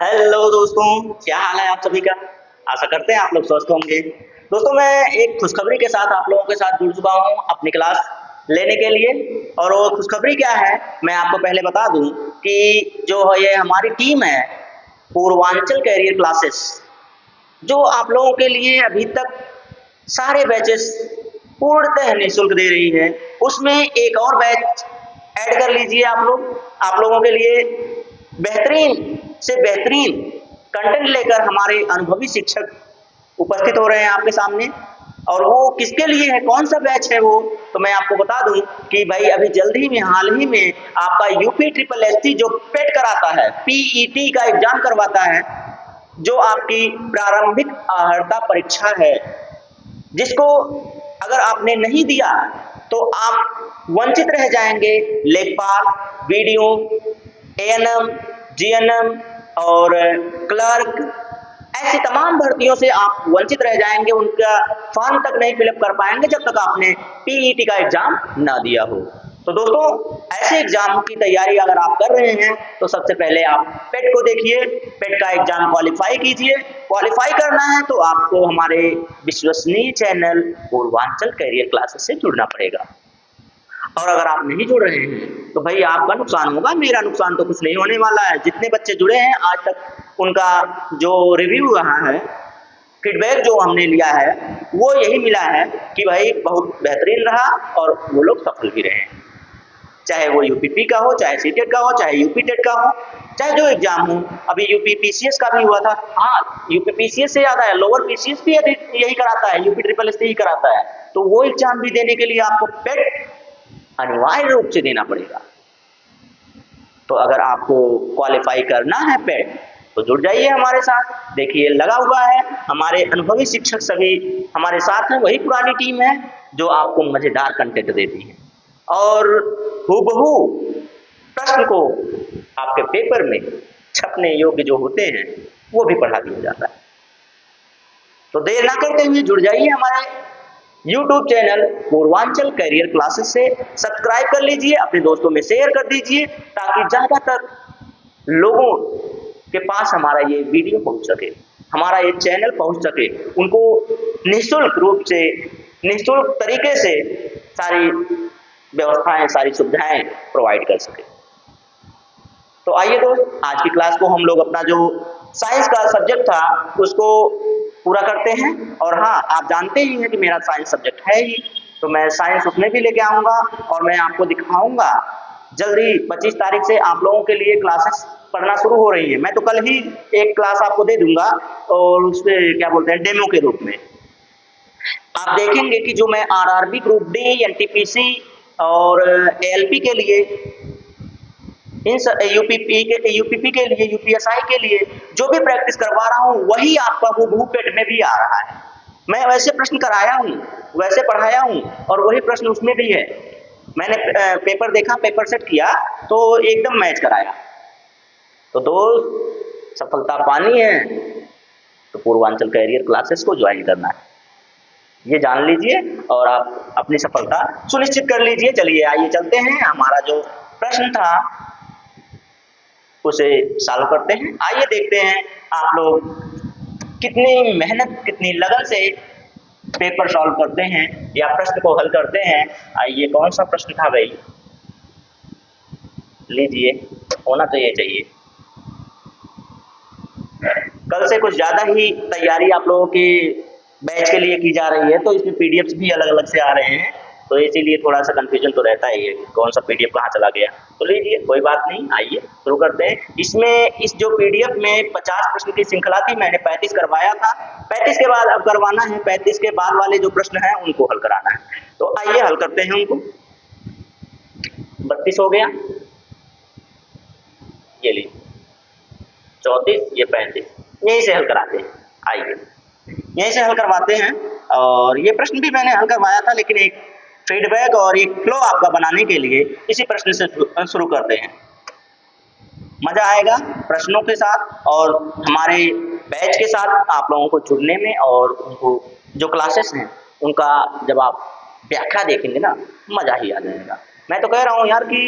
Hello दोस्तों, क्या हाल है आप सभी का। आशा करते हैं आप लोग स्वस्थ होंगे। दोस्तों, मैं एक खुशखबरी के साथ आप लोगों के साथ जुड़ चुका हूँ अपनी क्लास लेने के लिए। और वो खुशखबरी क्या है, मैं आपको पहले बता दूं कि जो है ये हमारी टीम है पूर्वांचल कैरियर क्लासेस, जो आप लोगों के लिए अभी तक सारे बैचेस पूर्णतः निःशुल्क दे रही है। उसमें एक और बैच ऐड कर लीजिए आप लोगों के लिए बेहतरीन से बेहतरीन कंटेंट लेकर हमारे अनुभवी शिक्षक उपस्थित हो रहे हैं आपके सामने। और वो किसके लिए है, कौन सा बैच है वो, तो मैं आपको बता दूं कि भाई अभी जल्दी में हाल ही में आपका यूपी ट्रिपल एससी जो पेट कराता है, पीईटी का एग्जाम करवाता है, जो आपकी प्रारंभिक अर्हता परीक्षा है, जिसको अगर आपने नहीं दिया तो आप वंचित रह जाएंगे लेखपाल, वीडियो, एएनएम, जीएनएम और क्लर्क, ऐसी तमाम भर्तियों से आप वंचित रह जाएंगे। उनका फॉर्म तक नहीं फिलअप कर पाएंगे जब तक आपने पीईटी का एग्जाम ना दिया हो। तो दोस्तों, ऐसे एग्जाम की तैयारी अगर आप कर रहे हैं तो सबसे पहले आप पेट को देखिए, पेट का एग्जाम क्वालिफाई कीजिए। क्वालिफाई करना है तो आपको हमारे विश्वसनीय चैनल पूर्वांचल कैरियर क्लासेस से जुड़ना पड़ेगा। और अगर आप नहीं जुड़ रहे हैं तो भाई आपका नुकसान होगा, मेरा नुकसान तो कुछ नहीं होने वाला है। जितने बच्चे जुड़े हैं आज तक उनका जो रिव्यू रहा है, फीडबैक जो हमने लिया है, वो यही मिला है कि भाई बहुत बेहतरीन रहा और वो लोग सफल भी रहे। चाहे वो यूपीपी का हो, चाहे सीटेट का हो, चाहे यूपी टेट का हो, चाहे जो एग्जाम हो। अभी यूपी पीसीएस का भी हुआ था। हाँ, यूपी पीसीएस से याद आया, लोअर पीसीएस भी यही कराता है, यूपी ट्रिपल एस यही कराता है। तो वो एग्जाम भी देने के लिए आपको पेट अनिवार्य रूप से देना पड़ेगा। तो अगर आपको क्वालिफाई करना है पेट, तो जुड़ जाइए हमारे साथ। देखिए लगा हुआ है, हमारे अनुभवी शिक्षक सभी हमारे साथ हैं। वही पुरानी टीम है जो आपको मजेदार कंटेंट देती है और हूबहू प्रश्न को आपके पेपर में छपने योग्य जो होते हैं वो भी पढ़ा दिया जाता है। तो देर ना करते हुए जुड़ जाइए हमारे YouTube channel Purvanchal career classes से। सब्सक्राइब कर लीजिए, अपने दोस्तों में शेयर कर दीजिए, ताकि ज्यादातर लोगों के पास हमारा ये वीडियो पहुंच सके, हमारा ये चैनल पहुंच सके, उनको निःशुल्क रूप से, निःशुल्क तरीके से सारी व्यवस्थाएं, सारी सुविधाएं प्रोवाइड कर सके। तो आइए दोस्त, आज की क्लास को हम लोग अपना जो साइंस का सब्जेक्ट था उसको पूरा करते हैं। और हाँ, आप जानते ही हैं कि मेरा साइंस सब्जेक्ट है ही, तो मैं साइंस उसमें भी लेके आऊंगा और मैं आपको दिखाऊंगा। जल्दी 25 तारीख से आप लोगों के लिए क्लासेस पढ़ना शुरू हो रही है। मैं तो कल ही एक क्लास आपको दे दूंगा और उसमें क्या बोलते हैं, डेमो के रूप में आप देखेंगे कि जो मैं आरआरबी ग्रुप डी, एनटीपीसी और एएलपी के लिए, इन यूपीपी के लिए, यूपीएसआई के लिए जो भी प्रैक्टिस करवा रहा हूँ वही आपका हूबहू पेट में भी आ रहा है। मैं वैसे प्रश्न कराया हूँ, वैसे पढ़ाया हूँ और वही प्रश्न उसमें भी है। मैंने पेपर देखा, पेपर सेट किया तो एकदम मैच कराया। तो दोस्त, सफलता पानी है तो पूर्वांचल कैरियर क्लासेस को ज्वाइन करना है, ये जान लीजिए और आप अपनी सफलता सुनिश्चित कर लीजिए। चलिए आइए चलते हैं, हमारा जो प्रश्न था उसे सॉल्व करते हैं। आइए देखते हैं आप लोग कितनी मेहनत, कितनी लगन से पेपर सॉल्व करते हैं या प्रश्न को हल करते हैं। आइए, कौन सा प्रश्न था भाई, लीजिए, होना तो ये चाहिए। कल से कुछ ज्यादा ही तैयारी आप लोगों के बैच के लिए की जा रही है, तो इसमें पीडीएफ भी अलग अलग से आ रहे हैं, तो इसीलिए थोड़ा सा कंफ्यूजन तो रहता ही है, कौन सा पीडीएफ कहाँ चला गया। तो लीजिए, कोई बात नहीं, आइए शुरू करते हैं। इसमें इस जो पीडीएफ में 50 प्रश्न की श्रृंखला थी, मैंने 35 करवाया था। 35 के बाद अब करवाना है, 35 के बाद वाले जो प्रश्न हैं उनको हल कराना है। तो आइए हल करते हैं उनको। 32 हो गया, ये लीजिए 34, ये 35, यहीं से हल कराते हैं। आइए यहीं से हल करवाते हैं। और ये प्रश्न भी मैंने हल करवाया था, लेकिन एक फीडबैक और एक फ्लो आपका बनाने के लिए इसी प्रश्न से शुरू करते हैं। मजा आएगा प्रश्नों के साथ और हमारे बैच के साथ आप लोगों को जुड़ने में, और उनको जो क्लासेस हैं उनका जब आप व्याख्या देखेंगे ना, मजा ही आ जाएगा। मैं तो कह रहा हूँ यार कि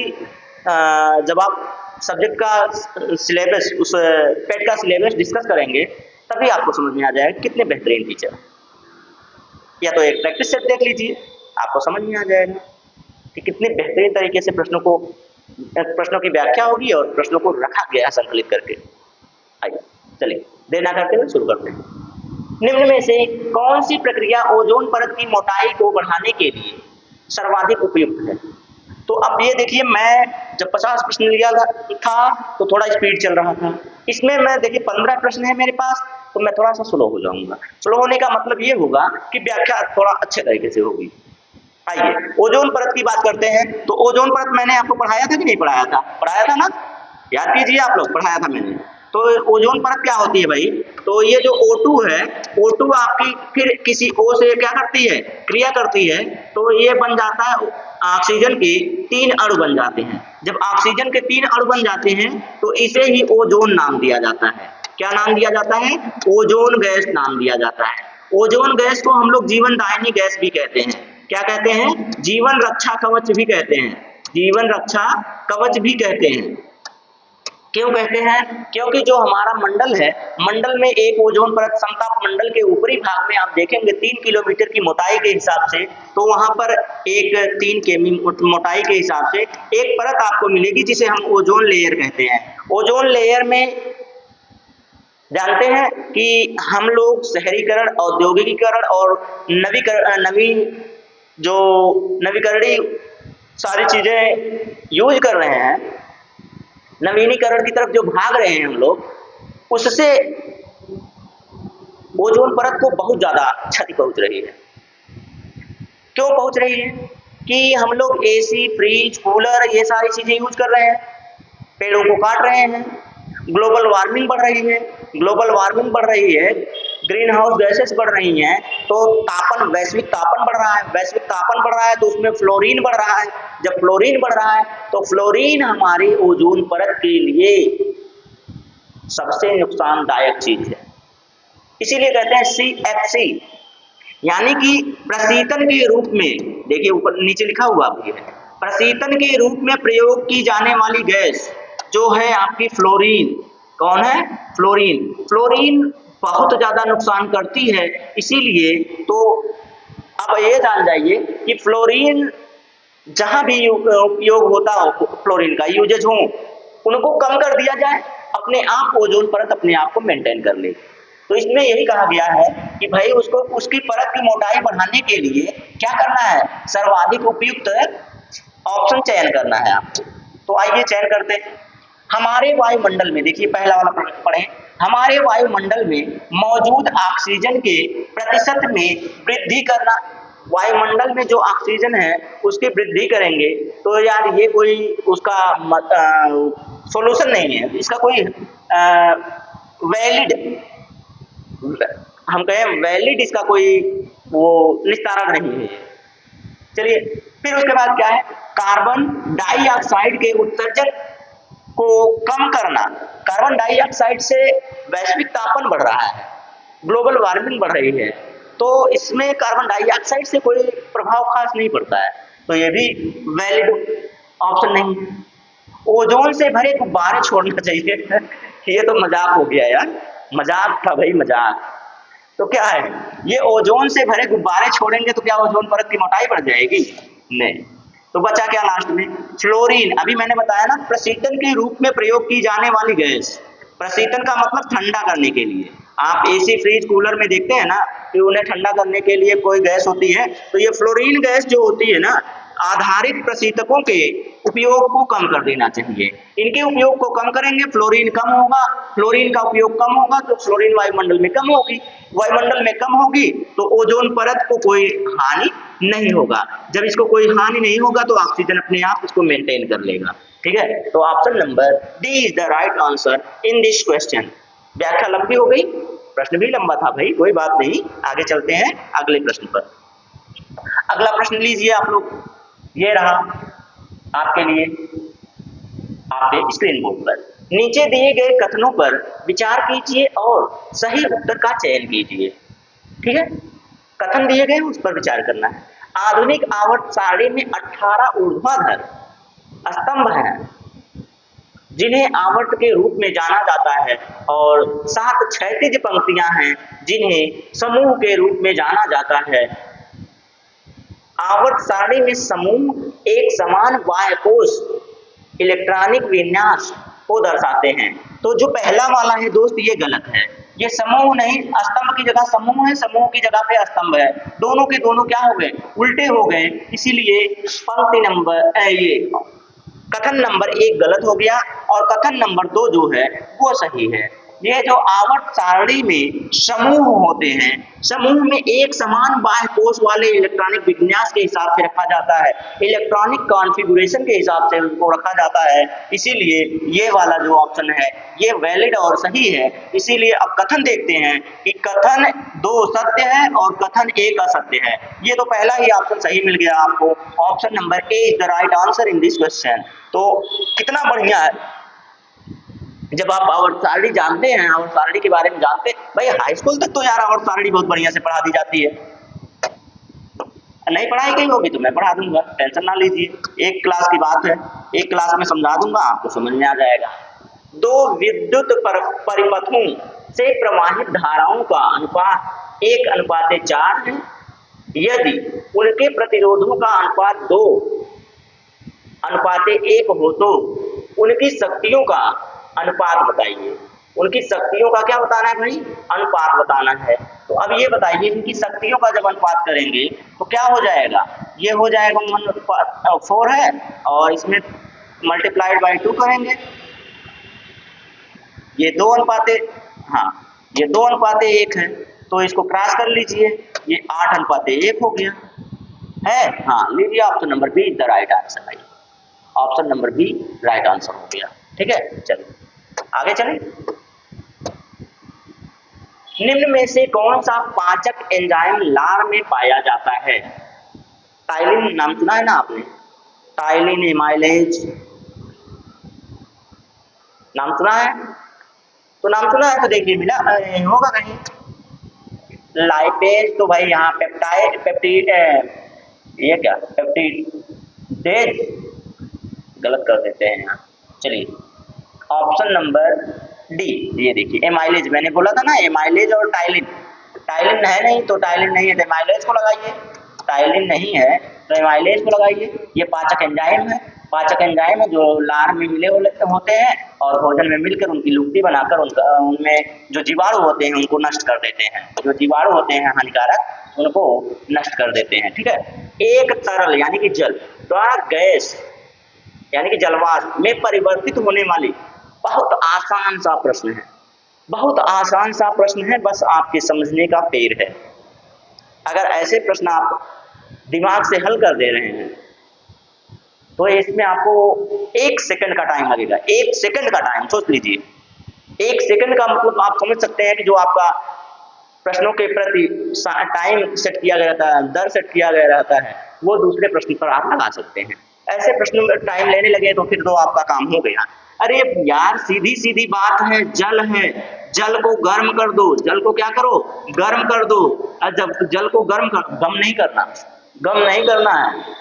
जब आप सब्जेक्ट का सिलेबस, उस पेट का सिलेबस डिस्कस करेंगे, तभी आपको समझ में आ जाएगा कितने बेहतरीन टीचर। या तो एक प्रैक्टिस सेट देख लीजिए, आपको समझ में आ जाएगा कि कितने बेहतरीन तरीके से प्रश्नों की व्याख्या होगी और प्रश्नों को रखा गया है संकलित करके। आइए चलिए देर ना करते हुए शुरू करते हैं। निम्न में से कौन सी प्रक्रिया ओजोन परत की मोटाई को बढ़ाने के लिए सर्वाधिक उपयुक्त है? तो अब ये देखिए, मैं जब 50 प्रश्न लिया था तो थोड़ा स्पीड चल रहा था। इसमें मैं देखिए 15 प्रश्न है मेरे पास, तो मैं थोड़ा सा स्लो हो जाऊंगा। स्लो होने का मतलब ये होगा कि व्याख्या थोड़ा अच्छे तरीके से होगी। आइए ओजोन परत की बात करते हैं। तो ओजोन परत मैंने आपको पढ़ाया था कि नहीं पढ़ाया था? पढ़ाया था ना, याद कीजिए आप लोग, पढ़ाया था मैंने। तो ओजोन परत क्या होती है भाई? तो ये जो O2 है, O2 आपकी फिर किसी O से क्या करती है, क्रिया करती है, तो ये बन जाता है ऑक्सीजन के 3 अणु बन जाते हैं। जब ऑक्सीजन के 3 अणु बन जाते हैं तो इसे ही ओजोन नाम दिया जाता है। क्या नाम दिया जाता है? ओजोन गैस नाम दिया जाता है। ओजोन गैस को हम लोग जीवन दायिनी गैस भी कहते हैं। क्या कहते हैं? जीवन रक्षा कवच भी कहते हैं। जीवन रक्षा कवच भी कहते हैं। क्यों कहते हैं? क्योंकि जो हमारा मंडल है, मंडल में एक ओजोन परत, समताप मंडल के ऊपरी भाग में आप देखेंगे 3 किलोमीटर की मोटाई के हिसाब से, तो वहां पर एक 3 केमी मोटाई के हिसाब से एक परत आपको मिलेगी जिसे हम ओजोन लेयर कहते हैं। ओजोन लेयर में जानते हैं कि हम लोग शहरीकरण, औद्योगिकीकरण और नवीकरणीय सारी चीजें यूज कर रहे हैं, नवीनीकरण की तरफ जो भाग रहे हैं हम लोग, उससे ओजोन परत को बहुत ज्यादा क्षति पहुंच रही है। क्यों पहुंच रही है? कि हम लोग एसी, फ्रिज, कूलर ये सारी चीजें यूज कर रहे हैं, पेड़ों को काट रहे हैं, ग्लोबल वार्मिंग बढ़ रही है। ग्लोबल वार्मिंग बढ़ रही है, ग्रीन हाउस गैसेस बढ़ रही हैं, तो वैश्विक तापन बढ़ रहा है। वैश्विक तापन बढ़ रहा है तो उसमें फ्लोरीन बढ़ रहा है। जब फ्लोरीन बढ़ रहा है तो फ्लोरीन हमारी ओजोन परत के लिए सबसे नुकसानदायक चीज है। इसीलिए कहते हैं CFC, यानी कि प्रशीतन के रूप में, देखिए ऊपर नीचे लिखा हुआ भी है, प्रशीतन के रूप में प्रयोग की जाने वाली गैस जो है आपकी फ्लोरीन। कौन है? फ्लोरीन। फ्लोरीन बहुत ज्यादा नुकसान करती है। इसीलिए तो अब ये जान जाइए कि फ्लोरीन जहां भी उपयोग होता हो, फ्लोरीन का यूजेज हो, उनको कम कर दिया जाए, अपने आप ओजोन परत अपने आप को मेंटेन कर ले। तो इसमें यही कहा गया है कि भाई उसको, उसकी परत की मोटाई बढ़ाने के लिए क्या करना है? सर्वाधिक उपयुक्त ऑप्शन चयन करना है आपको। तो आइए चयन करते हैं। हमारे वायुमंडल में, देखिए पहला वाला प्रश्न पढ़ें, हमारे वायुमंडल में मौजूद ऑक्सीजन के प्रतिशत में वृद्धि करना। वायुमंडल में जो ऑक्सीजन है उसकी वृद्धि करेंगे तो यार ये कोई उसका सॉल्यूशन नहीं है, इसका कोई वैलिड, हम कहें वैलिड, इसका कोई वो निस्तारण नहीं है। चलिए फिर उसके बाद क्या है? कार्बन डाइऑक्साइड के उत्सर्जन को कम करना। कार्बन डाइऑक्साइड से वैश्विक तापन बढ़ रहा है, ग्लोबल वार्मिंग बढ़ रही है, तो इसमें कार्बन डाइऑक्साइड से कोई प्रभाव खास नहीं पड़ता है, तो ये भी वैलिड ऑप्शन नहीं है। ओजोन से भरे गुब्बारे छोड़ना चाहिए। ये तो मजाक हो गया यार, मजाक था भाई, मजाक। तो क्या है, ये ओजोन से भरे गुब्बारे छोड़ेंगे तो क्या ओजोन परत की मोटाई बढ़ जाएगी? नहीं। तो बचा क्या लास्ट में? फ्लोरीन। अभी मैंने बताया ना, प्रशीतन के रूप में प्रयोग की जाने वाली गैस। प्रशीतन का मतलब ठंडा करने के लिए। आप एसी, फ्रिज, कूलर में देखते हैं ना कि उन्हें ठंडा करने के लिए कोई गैस होती है, तो ये फ्लोरीन गैस जो होती है ना, आधारित प्रशीतकों के उपयोग को कम कर देना चाहिए। इनके उपयोग को कम करेंगे, फ्लोरीन कम होगा, फ्लोरीन का उपयोग कम होगा तो फ्लोरीन वायुमंडल में कम होगी, वायुमंडल में कम होगी तो ओजोन परत को कोई हानि नहीं होगा। जब इसको कोई हानि नहीं होगा तो ऑक्सीजन अपने आप इसको मेंटेन कर लेगा। ठीक है, तो option number D is the right answer in this question. व्याख्या लंबी हो गई, प्रश्न भी लंबा था भाई, कोई बात नहीं, आगे चलते हैं अगले प्रश्न पर। अगला प्रश्न लीजिए आप लोग, ये रहा आपके लिए आपके स्क्रीन बोर्ड पर। नीचे दिए गए कथनों पर विचार कीजिए और सही उत्तर का चयन कीजिए। ठीक है, कथन दिए गए उस पर विचार करना है। आधुनिक आवर्त सारणी में 18 ऊर्ध्वाधर स्तंभ हैं, जिन्हें आवर्त के रूप में जाना जाता है, और 7 क्षैतिज पंक्तियां हैं जिन्हें समूह के रूप में जाना जाता है। आवर्त सारणी में समूह एक समान बाह्य कोश इलेक्ट्रॉनिक विन्यास को दर्शाते हैं। तो जो पहला वाला है दोस्त ये गलत है, ये समूह नहीं, स्तंभ की जगह समूह है, समूह की जगह पे स्तंभ है, दोनों के दोनों क्या हो गए, उल्टे हो गए। इसीलिए पंक्ति नंबर ये कथन नंबर 1 गलत हो गया और कथन नंबर 2 जो है वो सही है। ये जो आवर्त सारणी में समूह होते हैं, समूह में एक समान बाह्य कोश वाले इलेक्ट्रॉनिक विन्यास के हिसाब से रखा जाता है, इलेक्ट्रॉनिक कॉन्फ़िगरेशन के हिसाब से उनको रखा जाता है। इसीलिए ये वाला जो ऑप्शन है ये वैलिड और सही है। इसीलिए अब कथन देखते हैं कि कथन 2 सत्य है और कथन 1 असत्य है। ये तो पहला ही ऑप्शन सही मिल गया आपको, option number A is the right answer in this question. तो कितना बढ़िया है जब आप आवर्त सारणी जानते हैं, आवर्त सारणी के बारे में जानते हैं। भाई हाई स्कूल तक तो यार आवर्त सारणी बहुत बढ़िया से पढ़ा दी जाती है, नहीं पढ़ाई गई होगी तो मैं पढ़ा दूंगा, टेंशन ना लीजिए। एक क्लास की बात है, एक क्लास में समझा दूंगा, आपको समझ में आ जाएगा। 2 विद्युत परिपथों से प्रवाहित धाराओं का अनुपात 1:4 है। यदि उनके प्रतिरोधों का अनुपात 2:1 हो तो उनकी शक्तियों का अनुपात बताइए। उनकी शक्तियों का क्या बताना है भाई, अनुपात बताना है। तो अब ये बताइए इनकी शक्तियों का जब अनुपात करेंगे तो क्या हो जाएगा, ये हो जाएगा 1/4 है और इसमें मल्टीप्लाइड बाई 2 करेंगे, ये 2:1, हाँ ये 2:1 है, तो इसको क्रॉस कर लीजिए, ये 8:1 हो गया है। हाँ लीजिए option number B is the right answer भाई, option number B right answer हो गया। ठीक है, चलिए आगे चलें। निम्न में से कौन सा पाचक एंजाइम लार में पाया जाता है? टाइलिन नाम सुना है ना आपने, टाइलिन, एमाइलेज नाम सुना है, तो नाम सुना है तो देखिए मिला होगा कहीं। लाइपेज तो भाई यहाँ पेप्टाइड, पेप्टिड, ये क्या पेप्टिडेज, गलत कर देते हैं यहाँ। चलिए ऑप्शन नंबर डी, ये देखिए एमाइलेज, मैंने बोला था ना एमाइलेज और टाइलिन, टाइलिन है नहीं तो टाइलिन नहीं है तो एमाइलेज को लगाइए, टाइलिन नहीं है तो एमाइलेज को लगाइए। ये पाचक एंजाइम है, पाचक एंजाइम है जो लार में मिले होते हैं और भोजन में मिलकर उनकी लुप्ति बनाकर उनमें जो जीवाणु होते हैं उनको नष्ट कर देते हैं, जो जीवाणु होते हैं हानिकारक उनको नष्ट कर देते हैं। ठीक है, एक तरल यानी कि जल द्वारा गैस यानी कि जलवाष्प में परिवर्तित होने वाली, बहुत आसान सा प्रश्न है, बहुत आसान सा प्रश्न है, बस आपके समझने का फेर है। अगर ऐसे प्रश्न आप दिमाग से हल कर दे रहे हैं तो इसमें आपको 1 सेकंड का टाइम लगेगा, 1 सेकंड का टाइम सोच लीजिए। 1 सेकंड का मतलब आप समझ सकते हैं कि जो आपका प्रश्नों के प्रति टाइम सेट किया गया रहता है, दर सेट किया गया रहता है, वो दूसरे प्रश्न पर आप लगा सकते हैं। ऐसे प्रश्नों में टाइम लेने लगे तो फिर तो आपका काम हो गया। अरे यार सीधी सीधी बात है, जल है, जल को गर्म कर दो, जल को क्या करो, गर्म कर दो। जब जल को गर्म कर, गम नहीं करना, गम नहीं करना है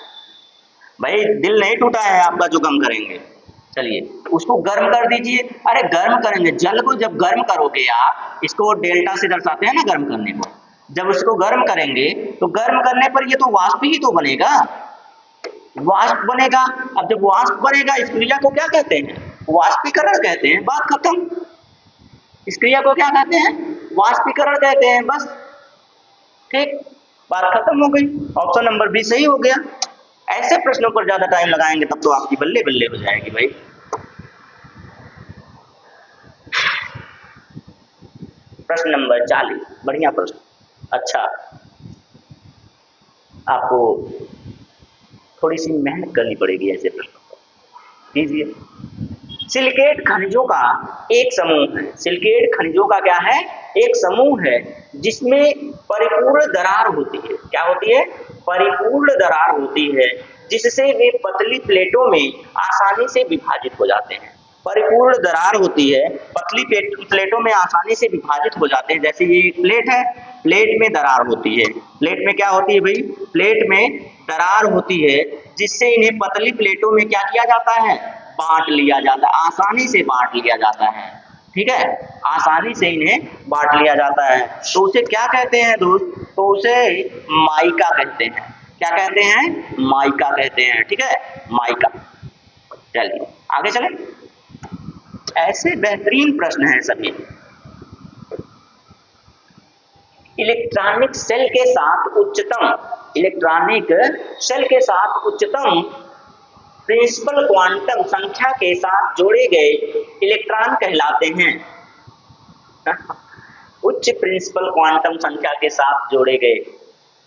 भाई, दिल नहीं टूटा है आपका जो गम करेंगे। चलिए उसको गर्म कर दीजिए, अरे गर्म करेंगे, जल को जब गर्म करोगे आप, इसको डेल्टा से दर्शाते हैं ना गर्म करने को, जब उसको गर्म करेंगे तो गर्म करने पर ये तो वाष्प ही तो बनेगा, वाष्प बनेगा। अब जब वाष्प बनेगा इस क्रिया को क्या कहते हैं, वाष्पीकरण कहते हैं, बात खत्म। इस क्रिया को क्या कहते हैं, वाष्पीकरण कहते हैं, बस ठीक, बात खत्म हो गई। ऑप्शन नंबर बी सही हो गया। ऐसे प्रश्नों पर ज्यादा टाइम लगाएंगे तब तो आपकी बल्ले बल्ले हो जाएगी भाई। प्रश्न नंबर 40, बढ़िया प्रश्न, अच्छा आपको थोड़ी सी मेहनत करनी पड़ेगी ऐसे प्रश्नों पर, कीजिए। सिलिकेट खनिजों का एक समूह है, सिलिकेट खनिजों का क्या है, एक समूह है जिसमें परिपूर्ण दरार होती है। क्या होती है, परिपूर्ण दरार होती है, जिससे वे पतली प्लेटों में आसानी से विभाजित हो जाते हैं। परिपूर्ण दरार होती है, पतली प्लेटों में आसानी से विभाजित हो जाते हैं। जैसे ये प्लेट है, प्लेट में दरार होती है, प्लेट में क्या होती है भाई, प्लेट में दरार होती है, जिससे इन्हें पतली प्लेटों में क्या किया जाता है, बांट लिया जाता है, आसानी से बांट लिया जाता है। ठीक है, आसानी से इन्हें बांट लिया जाता है। तो उसे क्या कहते हैं दोस्त? तो उसे माइका कहते हैं। क्या कहते हैं? माइका कहते हैं। ठीक है, माइका। चलिए आगे चलें। ऐसे बेहतरीन प्रश्न हैं सभी। इलेक्ट्रॉनिक सेल के साथ उच्चतम प्रिंसिपल क्वांटम संख्या के साथ जोड़े गए इलेक्ट्रॉन कहलाते हैं। उच्च प्रिंसिपल क्वांटम संख्या के साथ जोड़े गए,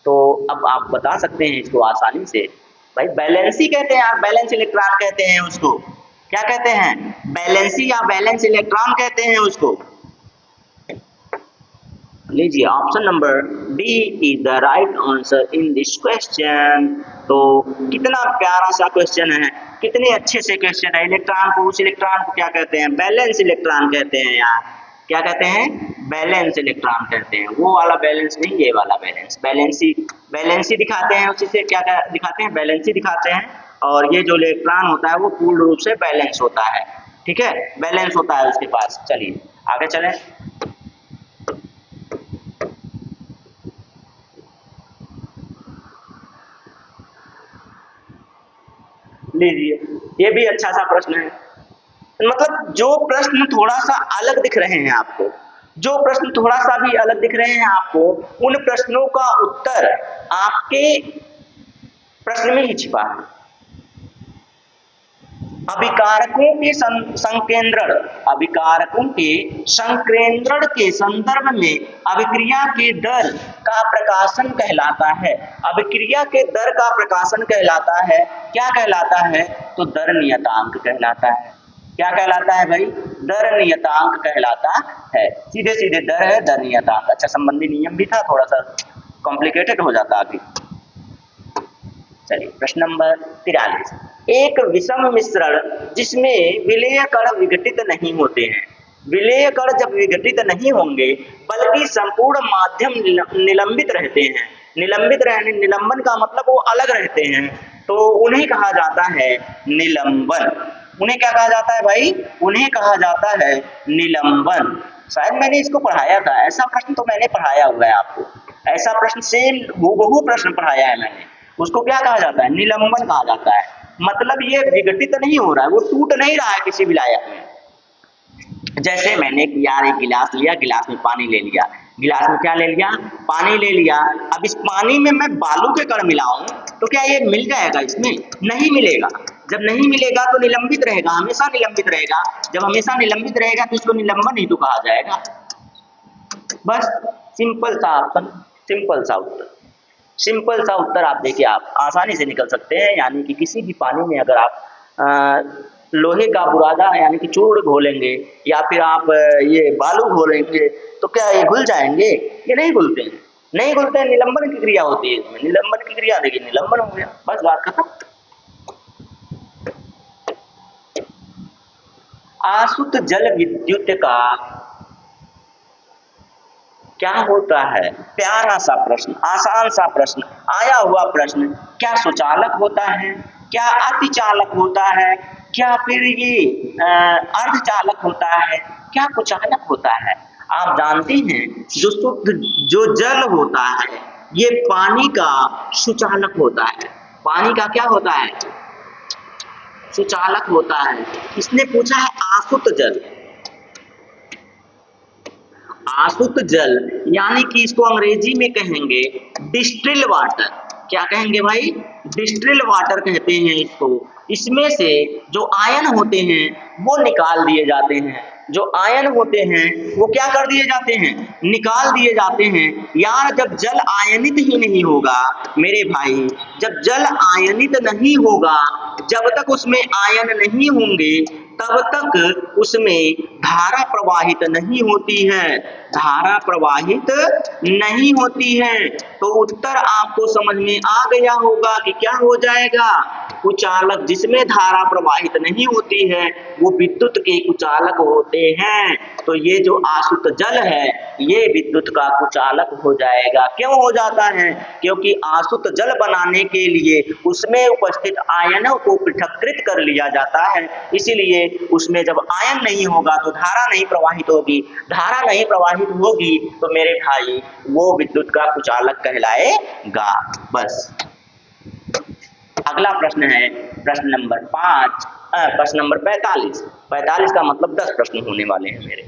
तो अब आप बता सकते हैं इसको आसानी से। भाई वैलेंसी कहते हैं यार, वैलेंस इलेक्ट्रॉन कहते हैं उसको। क्या कहते हैं? वैलेंसी या वैलेंस इलेक्ट्रॉन कहते हैं उसको। लीजिए, option number D is the right answer in this question. तो कितना प्यारा सा क्वेश्चन है, कितने अच्छे से क्वेश्चन है। इलेक्ट्रॉन को, उस इलेक्ट्रॉन को क्या कहते हैं? बैलेंस इलेक्ट्रॉन कहते हैं यार। क्या कहते हैं? बैलेंस इलेक्ट्रॉन कहते हैं। वो वाला बैलेंस नहीं, ये वाला बैलेंस। बैलेंसी दिखाते हैं, उसी से क्या दिखाते हैं? बैलेंसी दिखाते हैं। और ये जो इलेक्ट्रॉन होता है वो पूर्ण रूप से बैलेंस होता है। ठीक है, बैलेंस होता है उसके पास। चलिए आगे चलें। लीजिए, ये भी अच्छा सा प्रश्न है। मतलब जो प्रश्न थोड़ा सा अलग दिख रहे हैं आपको, जो प्रश्न थोड़ा सा भी अलग दिख रहे हैं आपको, उन प्रश्नों का उत्तर आपके प्रश्न में ही छिपा है। अभिकारकों के संकेंद्रण के संदर्भ में अभिक्रिया के दर का प्रकाशन कहलाता है। अभिक्रिया के दर का प्रकाशन कहलाता है। क्या कहलाता है? तो दर नियतांक कहलाता है। क्या कहलाता है भाई? दर नियतांक कहलाता है। सीधे सीधे दर है, दर नियतांक। अच्छा, संबंधी नियम भी था, थोड़ा सा कॉम्प्लिकेटेड हो जाता अभी। चलिए प्रश्न नंबर 43। एक विषम मिश्रण जिसमें विलेय कण विघटित नहीं होते हैं। विलेय कण जब विघटित नहीं होंगे बल्कि संपूर्ण माध्यम निलंबित रहते हैं। निलंबन का मतलब वो अलग रहते हैं, तो उन्हें कहा जाता है निलंबन। उन्हें क्या कहा जाता है भाई? उन्हें कहा जाता है निलंबन। शायद मैंने इसको पढ़ाया था, ऐसा प्रश्न तो मैंने पढ़ाया हुआ है आपको। ऐसा प्रश्न सेम हूबहू प्रश्न पढ़ाया है मैंने। उसको क्या कहा जाता है? निलंबन कहा जाता है। मतलब ये विघटित नहीं हो रहा है, वो टूट नहीं रहा है किसी विलायक में। जैसे मैंने यार एक गिलास लिया, गिलास में पानी ले लिया, गिलास में क्या ले लिया? पानी ले लिया। अब इस पानी में मैं बालू के कण मिलाऊं तो क्या ये मिल जाएगा? इसमें नहीं मिलेगा। जब नहीं मिलेगा तो निलंबित रहेगा, हमेशा निलंबित रहेगा। जब हमेशा निलंबित रहेगा तो इसको निलंबन ही तो कहा जाएगा। बस सिंपल सा ऑप्शन, सिंपल सा उत्तर। सिंपल सा उत्तर आप देखिए, आप आसानी से निकल सकते हैं। यानी कि किसी भी पानी में अगर आप लोहे का बुरादा यानी कि चूर्ण घोलेंगे या फिर आप ये बालू घोलेंगे तो क्या ये घुल जाएंगे? ये नहीं घुलते हैं, नहीं घुलते हैं। निलंबन की क्रिया होती है इसमें। निलंबन की क्रिया देखिए, निलंबन हो गया, बस बात खत्म। आसुत जल विद्युत का क्या होता है? प्यारा सा प्रश्न, आसान सा प्रश्न, आया हुआ प्रश्न। क्या सुचालक होता है? क्या अतिचालक होता है? क्या फिर ये अर्धचालक होता है? क्या कुचालक होता है? आप जानते हैं जो शुद्ध जो जल होता है ये पानी का सुचालक होता है। पानी का क्या होता है? सुचालक होता है। इसने पूछा है आसुत जल। आसुत जल यानी कि इसको अंग्रेजी में कहेंगे डिस्टिल वाटर। क्या कहेंगे भाई? डिस्टिल वाटर कहते हैं इसको। इसमें से जो आयन होते हैं वो निकाल दिए जाते हैं। जो आयन होते हैं वो क्या कर दिए जाते हैं? निकाल दिए जाते हैं। यार जब जल आयनित ही नहीं होगा मेरे भाई, जब जल आयनित नहीं होगा, जब तक उसमें आयन नहीं होंगे तब तक उसमें धारा प्रवाहित नहीं होती है, धारा प्रवाहित नहीं होती है। तो उत्तर आपको समझ में आ गया होगा कि क्या हो जाएगा, कुचालक। जिसमें धारा प्रवाहित नहीं होती है वो विद्युत के कुचालक होते हैं। तो ये जो आसुत जल है ये विद्युत का कुचालक हो जाएगा। क्यों हो जाता है? क्योंकि आसुत जल बनाने के लिए उसमें उपस्थित आयनों को पृथक्कृत कर लिया जाता है, इसीलिए उसमें जब आयन नहीं होगा तो धारा नहीं प्रवाहित होगी, धारा नहीं प्रवाहित होगी तो मेरे भाई वो विद्युत का कुचालक कहलाएगा। बस। अगला प्रश्न है प्रश्न नंबर 5, प्रश्न नंबर 45। 45 का मतलब 10 प्रश्न होने वाले हैं मेरे,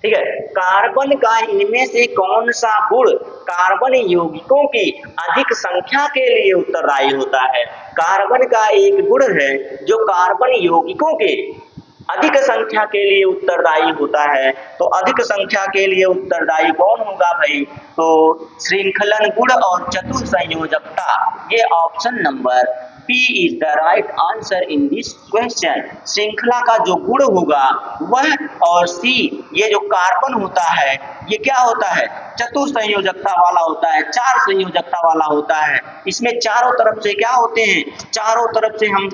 ठीक है। कार्बन का इनमें से कौन सा गुण कार्बन यौगिकों की अधिक संख्या के लिए उत्तरदायी होता है? कार्बन का एक गुण है जो कार्बन यौगिकों के अधिक संख्या के लिए उत्तरदायी होता है। तो अधिक संख्या के लिए उत्तरदायी कौन होगा भाई? तो श्रृंखलन गुण और चतुर संयोजकता। ये option number B is the right answer in this question. श्रृंखला का जो गुण होगा वह, और सी ये जो कार्बन होता है ये क्या होता है? चतुर संयोजकता वाला होता है, 4 संयोजकता वाला होता है। इसमें चारों तरफ से क्या होते हैं? चारों तरफ से हम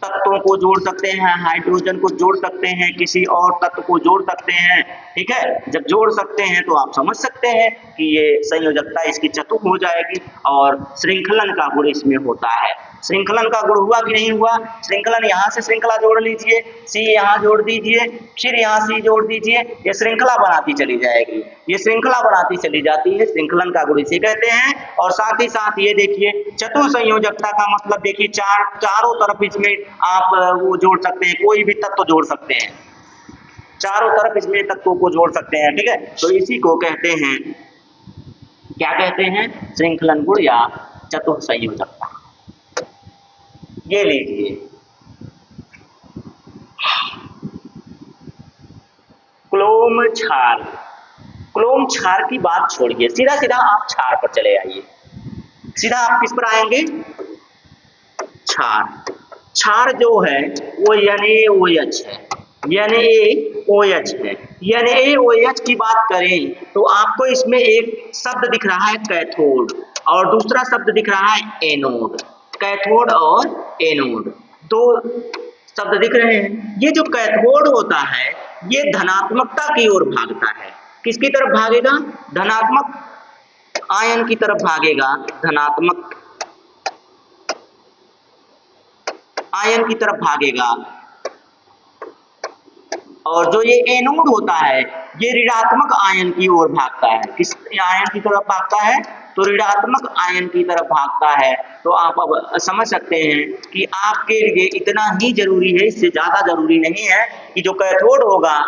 तत्वों को जोड़ सकते हैं, हाइड्रोजन को जोड़ सकते हैं, किसी और तत्व को जोड़ सकते हैं, ठीक है। जब जोड़ सकते हैं तो आप समझ सकते हैं कि ये संयोजकता इसकी चतुर हो जाएगी और श्रृंखलन का गुण इसमें होता है। श्रृंखलन का गुण हुआ कि नहीं हुआ? श्रृंखलन यहाँ से श्रृंखला जोड़ लीजिए, सी यहाँ जोड़ दीजिए, फिर यहाँ सी जोड़ दीजिए, ये श्रृंखला बनाती चली जाएगी, ये श्रृंखला बनाती चली जाती है, श्रृंखलन का गुण इसे कहते हैं। और साथ ही साथ ये देखिए चतुर संयोजकता का मतलब देखिए चारों तरफ इसमें आप वो जोड़ सकते हैं, कोई भी तत्व जोड़ सकते हैं, चारों तरफ इसमें तत्वों को जोड़ सकते हैं, ठीक है। तो इसी को कहते हैं, क्या कहते हैं? श्रृंखलन गुण या चतुर संयोजकता। ये लीजिए, क्लोम क्षार। क्लोम क्षार की बात छोड़िए, सीधा सीधा आप क्षार पर चले आइए। सीधा आप किस पर आएंगे? क्षार। क्षार जो है वो NaOH है, NaOH है। NaOH की बात करें तो आपको इसमें एक शब्द दिख रहा है कैथोड और दूसरा शब्द दिख रहा है एनोड। कैथोड और एनोड दो शब्द दिख रहे हैं। ये जो कैथोड होता है ये धनात्मकता की ओर भागता है। किसकी तरफ भागेगा? धनात्मक आयन की तरफ भागेगा, धनात्मक आयन की तरफ भागेगा। और जो ये एनोड होता है ये ऋणात्मक आयन की ओर भागता है। किस आयन की तरफ भागता है? तो ऋणात्मक आयन की तरफ भागता है। तो आप अब समझ सकते हैं कि आपके लिए इतना ही जरूरी है, इससे ज्यादा जरूरी नहीं है कि जो कैथोड होगा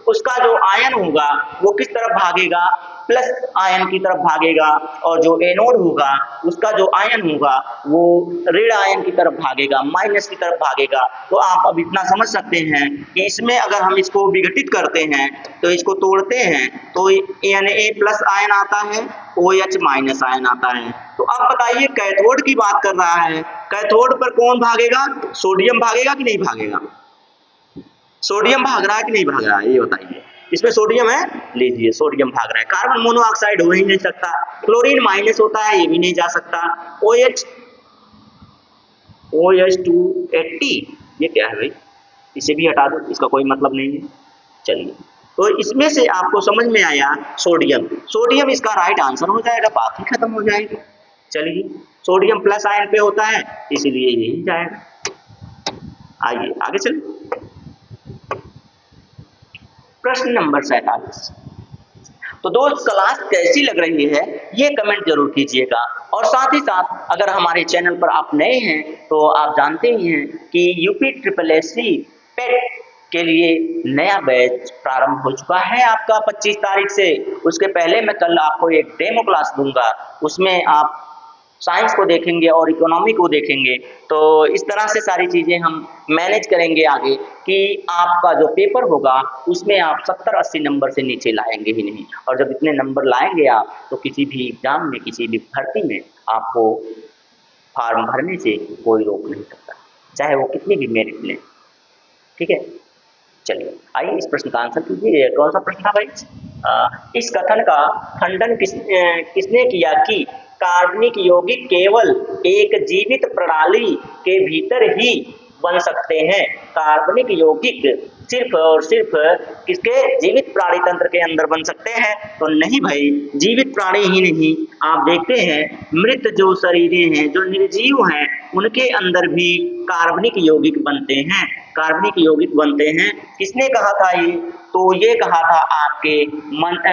उसका जो आयन होगा वो किस तरफ भागेगा? प्लस आयन की तरफ भागेगा, और जो एनोड होगा उसका जो आयन होगा वो ऋण आयन की तरफ भागेगा, माइनस की तरफ भागेगा। तो आप अब इतना समझ सकते हैं कि इसमें अगर हम इसको विघटित करते हैं तो इसको तोड़ते हैं तो Na प्लस आयन आता है, OH माइनस आयन आता है। तो अब बताइए कैथोड की बात कर रहा है, कैथोड पर कौन भागेगा? सोडियम भागेगा कि नहीं भागेगा? सोडियम भाग रहा है कि नहीं भाग रहा है ये बताइए। इसमें सोडियम है, लीजिए सोडियम भाग रहा है। कार्बन मोनोऑक्साइड हो ही नहीं सकता, क्लोरीन माइनस होता है ये भी नहीं जा सकता। OH280 ये क्या है भाई? इसे भी हटा दो, इसका कोई मतलब नहीं है। चलिए, तो इसमें से आपको समझ में आया सोडियम। सोडियम इसका राइट आंसर हो जाएगा, बात ही खत्म हो जाएगी। चलिए, सोडियम प्लस आयन पे होता है इसलिए यही जाएगा। आइए आगे चलिए, प्रश्न नंबर 47। तो दोस्त क्लास कैसी लग रही है ये कमेंट जरूर कीजिएगा। और साथ ही साथ अगर हमारे चैनल पर आप नए हैं तो आप जानते ही हैं कि UPSSC पेट के लिए नया बैच प्रारंभ हो चुका है आपका 25 तारीख से। उसके पहले मैं कल आपको एक डेमो क्लास दूंगा, उसमें आप साइंस को देखेंगे और इकोनॉमी को देखेंगे। तो इस तरह से सारी चीज़ें हम मैनेज करेंगे आगे कि आपका जो पेपर होगा उसमें आप 70-80 नंबर से नीचे लाएंगे ही नहीं। और जब इतने नंबर लाएंगे आप तो किसी भी एग्जाम में, किसी भी भर्ती में आपको फॉर्म भरने से कोई रोक नहीं सकता, चाहे वो कितनी भी मेरिट लें, ठीक है। चलिए आइए इस प्रश्न का आंसर कीजिए। कौन सा प्रश्न था भाई? इस कथन का खंडन किसने किया कि कार्बनिक यौगिक केवल एक जीवित प्रणाली के भीतर ही बन सकते हैं? कार्बनिक यौगिक सिर्फ और सिर्फ किसके जीवित प्राणी तंत्र के अंदर बन सकते हैं? तो नहीं भाई, जीवित प्राणी ही नहीं, आप देखते हैं मृत जो शरीरें हैं, जो निर्जीव हैं, उनके अंदर भी कार्बनिक यौगिक बनते हैं, कार्बनिक यौगिक बनते हैं। किसने कहा था ये? तो ये कहा था आपके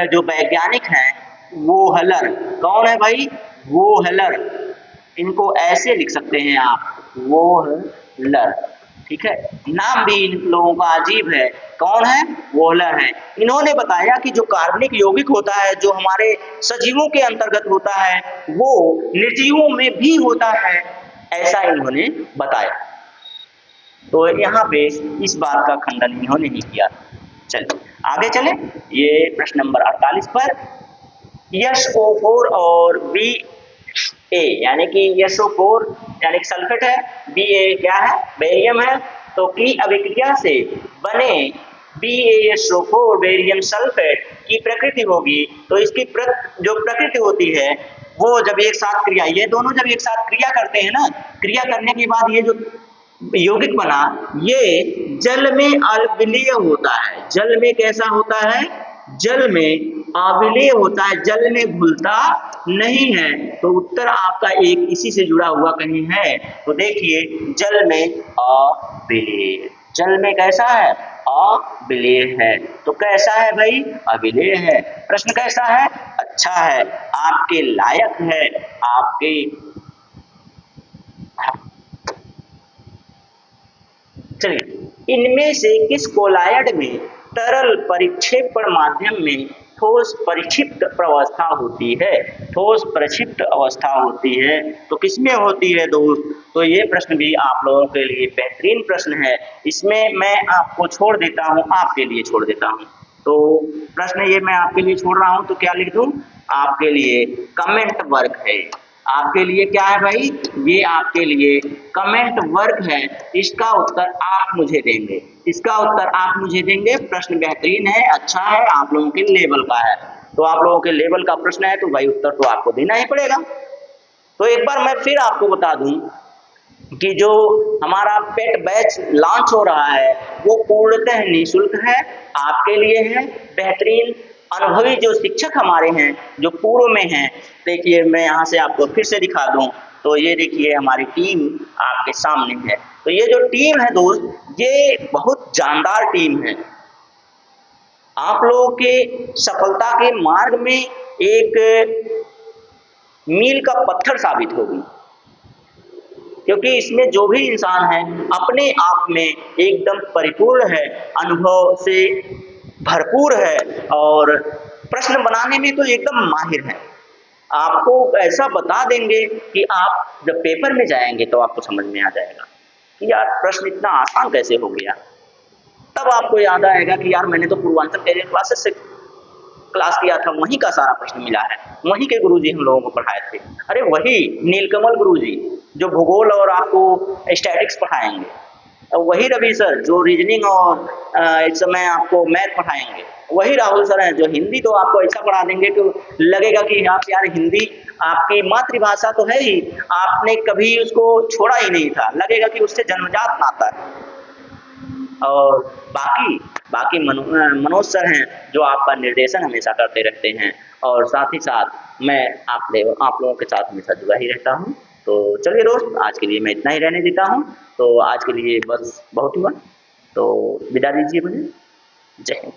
जो वैज्ञानिक हैं वोहलर। कौन है भाई? वोहलर। इनको ऐसे लिख सकते हैं आप, वोहलर, ठीक है। नाम भी इन लोगों का अजीब है। कौन है? वोहलर है। इन्होंने बताया कि जो कार्बनिक यौगिक होता है, जो हमारे सजीवों के अंतर्गत होता है, वो निर्जीवों में भी होता है, ऐसा इन्होंने बताया। तो यहाँ पे इस बात का खंडन इन्होंने नहीं किया। चलिए आगे चले, ये प्रश्न नंबर 48 पर SO4 और BA यानी कि SO4 यानी कि सल्फेट है, BA क्या है? बेरियम है। तो की अभिक्रिया से बने BaSO4 बेरियम सल्फेट की प्रकृति होगी, तो इसकी जो प्रकृति होती है वो जब एक साथ क्रिया, ये दोनों जब एक साथ क्रिया करते हैं ना, क्रिया करने के बाद ये जो यौगिक बना, ये जल में अविलीय होता है। जल में कैसा होता है? जल में अविलीय होता है, जल में घुलता नहीं है। तो उत्तर आपका एक इसी से जुड़ा हुआ कहीं है। तो देखिए, जल में अविलीय, जल में कैसा है? अविलीय है। तो कैसा है भाई? अविलीय है। प्रश्न कैसा है? अच्छा है, आपके लायक है, आपके। चलिए, इनमें से किस कोलायड में तरल परिक्षेपण माध्यम में ठोस परिक्षिप्त अवस्था होती है? ठोस परिक्षिप्त अवस्था होती है, तो किसमें होती है दोस्त? तो ये प्रश्न भी आप लोगों के लिए बेहतरीन प्रश्न है। इसमें मैं आपको छोड़ देता हूँ, आपके लिए छोड़ देता हूँ। तो प्रश्न ये मैं आपके लिए छोड़ रहा हूँ, तो क्या लिख दूँ? आपके लिए कमेंट वर्क है। आपके लिए क्या है भाई? ये आपके लिए कमेंट वर्क है। इसका उत्तर आप मुझे देंगे, इसका उत्तर आप मुझे देंगे। प्रश्न बेहतरीन है, अच्छा है, आप लोगों के लेवल का है। तो आप लोगों के लेवल का प्रश्न है, तो भाई उत्तर तो आपको देना ही पड़ेगा। तो एक बार मैं फिर आपको बता दूं कि जो हमारा पेट बैच लॉन्च हो रहा है वो पूर्णतः निःशुल्क है, आपके लिए है। बेहतरीन अनुभवी जो शिक्षक हमारे हैं, जो पूर्व में हैं, देखिए मैं यहाँ से आपको फिर से दिखा दूं, तो ये देखिए हमारी टीम आपके सामने है। तो ये जो टीम है दोस्त, ये बहुत जानदार टीम है, आप लोगों के सफलता के मार्ग में एक मील का पत्थर साबित होगी। क्योंकि इसमें जो भी इंसान है अपने आप में एकदम परिपूर्ण है, अनुभव से भरपूर है और प्रश्न बनाने में तो एकदम माहिर है। आपको ऐसा बता देंगे कि आप जब पेपर में जाएंगे तो आपको समझ में आ जाएगा कि यार प्रश्न इतना आसान कैसे हो गया। तब आपको याद आएगा कि यार मैंने तो पूर्वांचल कैरियर क्लासेस से क्लास किया था, वहीं का सारा प्रश्न मिला है, वहीं के गुरुजी हम लोगों को पढ़ाए थे। अरे वही नीलकमल गुरुजी जो भूगोल और आपको स्टैटिक्स पढ़ाएंगे, वही रवि सर जो रीजनिंग और इस समय आपको मैथ पढ़ाएंगे, वही राहुल सर हैं जो हिंदी तो आपको ऐसा पढ़ा देंगे कि लगेगा कि आप यार हिंदी आपकी मातृभाषा तो है ही, आपने कभी उसको छोड़ा ही नहीं था, लगेगा कि उससे जन्मजात नाता है। और बाकी मनोज सर हैं जो आपका निर्देशन हमेशा करते रहते हैं, और साथ ही साथ मैं आप लोगों के साथ हमेशा जुड़ा ही रहता हूं। तो चलिए दोस्त, आज के लिए मैं इतना ही रहने देता हूं। तो आज के लिए बस बहुत हुआ, तो विदा दीजिए मुझे। जय हिंद।